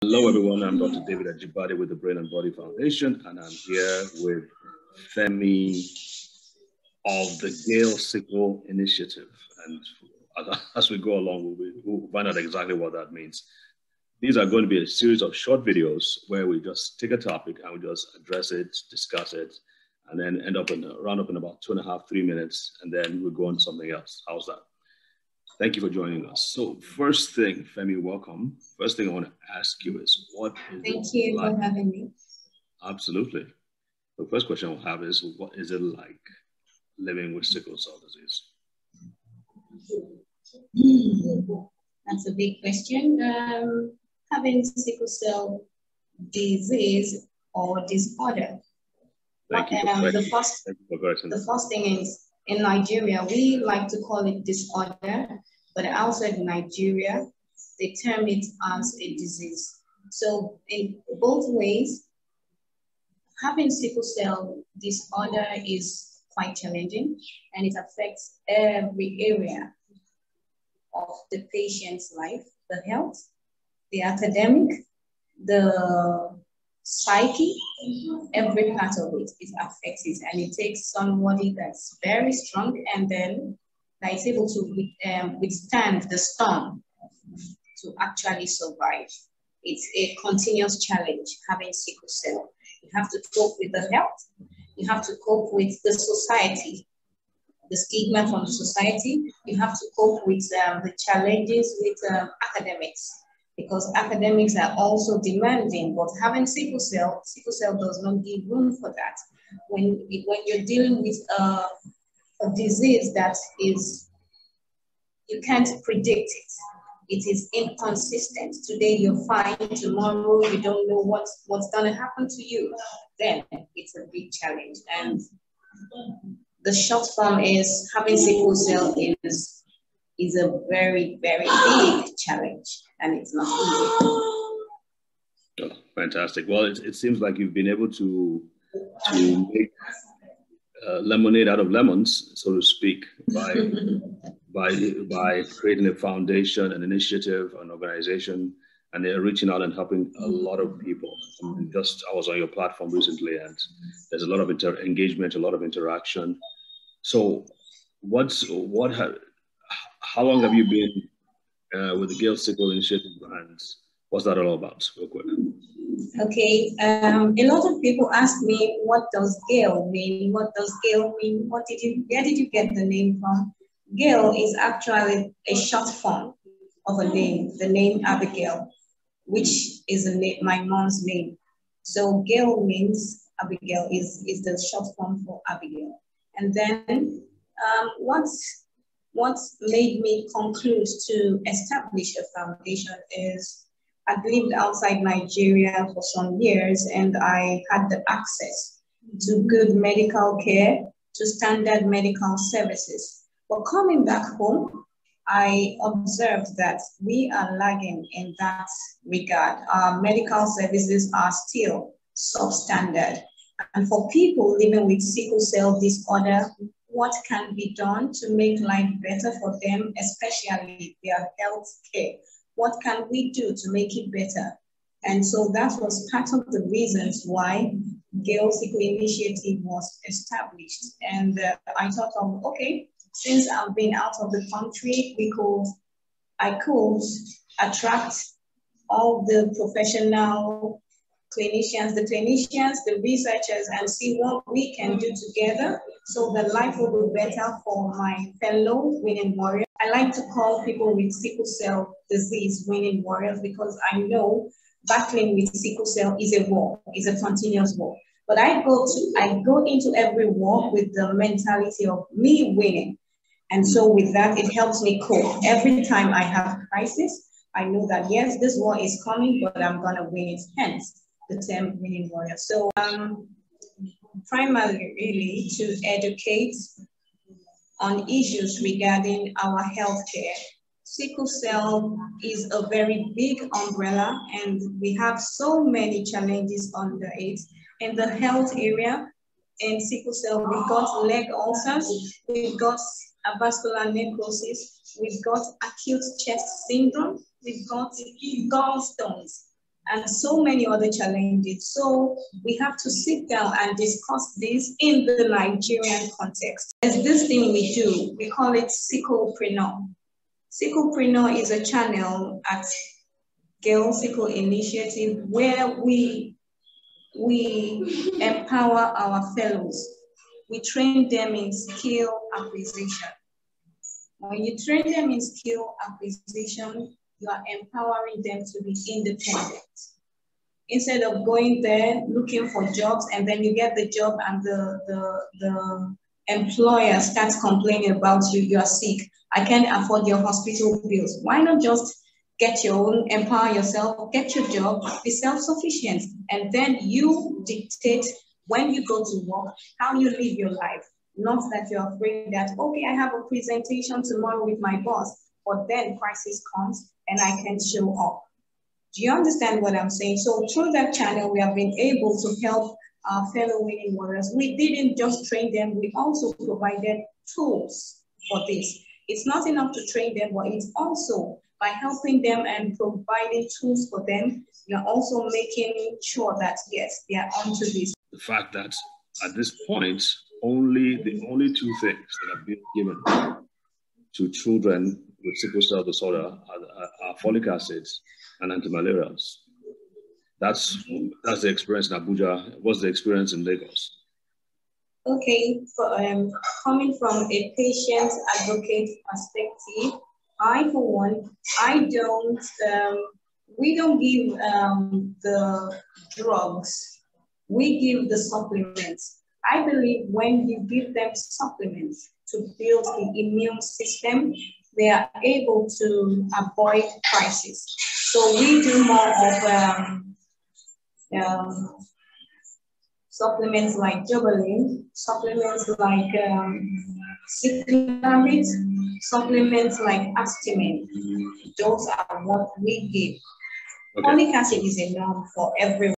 Hello, everyone. I'm Dr. David Ajibade with the Brain and Body Foundation, and I'm here with Femi of the Gail Sickle Initiative. And as we go along, we'll find out exactly what that means. These are going to be a series of short videos where we just take a topic and we just address it, discuss it, and then round up in about 2.5, 3 minutes, and then we'll go on to something else. How's that? Thank you for joining us. So first thing, Femi, welcome. First thing I want to ask you is, what is Thank you for having me. Absolutely. The first question I'll have is, what is it like living with sickle cell disease? That's a big question. Having sickle cell disease or disorder. The first thing is, in Nigeria, we like to call it disorder, but outside Nigeria, they term it as a disease. So in both ways, having sickle cell disorder is quite challenging, and it affects every area of the patient's life: the health, the academic, the psyche, every part of it affects it, and it takes somebody that's very strong and then that is able to withstand the storm to actually survive. It's a continuous challenge having sickle cell. You have to cope with the health, you have to cope with the society, the stigma from the society, you have to cope with the challenges with academics, because academics are also demanding, but having sickle cell does not give room for that. When you're dealing with a disease that is, you can't predict it. It is inconsistent. Today you're fine, tomorrow you don't know what's gonna happen to you. Then it's a big challenge. And the short form is, having sickle cell is a very, very big challenge, and it's not Oh, easy. fantastic. Well, it seems like you've been able to make lemonade out of lemons, so to speak, by creating a foundation, an initiative, an organization, and they're reaching out and helping a lot of people. I was on your platform recently, and there's a lot of engagement, a lot of interaction. So how long have you been with the Gail Sickle Initiative, and what's that all about, real quick? Okay, a lot of people ask me, what does Gail mean? What does Gail mean? Where did you get the name from? Gail is actually a short form of a name, the name Abigail, which is my mom's name. So Gail means Abigail, is the short form for Abigail. And then what made me conclude to establish a foundation is, I've lived outside Nigeria for some years, and I had the access to good medical care, to standard medical services. But coming back home, I observed that we are lagging in that regard. Our medical services are still substandard. And for people living with sickle cell disorder, what can be done to make life better for them, especially their health care? What can we do to make it better? And so that was part of the reasons why Gail Sickle Initiative was established. And I thought of, okay, since I've been out of the country, I could attract all the professional clinicians, the researchers, and see what we can do together so that life will be better for my fellow winning warriors. I like to call people with sickle cell disease winning warriors, because I know battling with sickle cell is a war, is a continuous war. But I go into every war with the mentality of me winning. And so with that, it helps me cope. Every time I have crisis, I know that yes, this war is coming, but I'm gonna win it, hence the term winning warrior. So primarily really to educate on issues regarding our healthcare. Sickle cell is a very big umbrella, and we have so many challenges under it. In the health area, in sickle cell, we've got leg ulcers, we've got avascular necrosis, we've got acute chest syndrome, we've got gallstones, and so many other challenges. So we have to sit down and discuss this in the Nigerian context. There's this thing we do, we call it Sicklepreneur. Sicklepreneur is a channel at Gail Sickle Initiative where we empower our fellows. We train them in skill acquisition. When you train them in skill acquisition, you are empowering them to be independent. Instead of going there looking for jobs and then you get the job and the employer starts complaining about you, you are sick, I can't afford your hospital bills. Why not just get your own, empower yourself, get your job, be self-sufficient, and then you dictate when you go to work, how you live your life. Not that you're afraid that, okay, I have a presentation tomorrow with my boss, but then crisis comes and I can't show up. Do you understand what I'm saying? So through that channel, we have been able to help our fellow winning warriors. We didn't just train them, we also provided tools for this. It's not enough to train them, but it's also by helping them and providing tools for them, you're also making sure that, yes, they are onto this. The fact that at this point, the only two things that are being given to children with sickle cell disorder are folic acids and antimalarials. That's the experience in Abuja. What's the experience in Lagos? Okay, coming from a patient advocate perspective, I, for one, we don't give the drugs, we give the supplements. I believe when you give them supplements to build the immune system, they are able to avoid crisis. So we do more of supplements like jubilee, supplements like cyclamate, supplements like astimate. Those are what we give. Okay. Folic acid is a norm for everyone.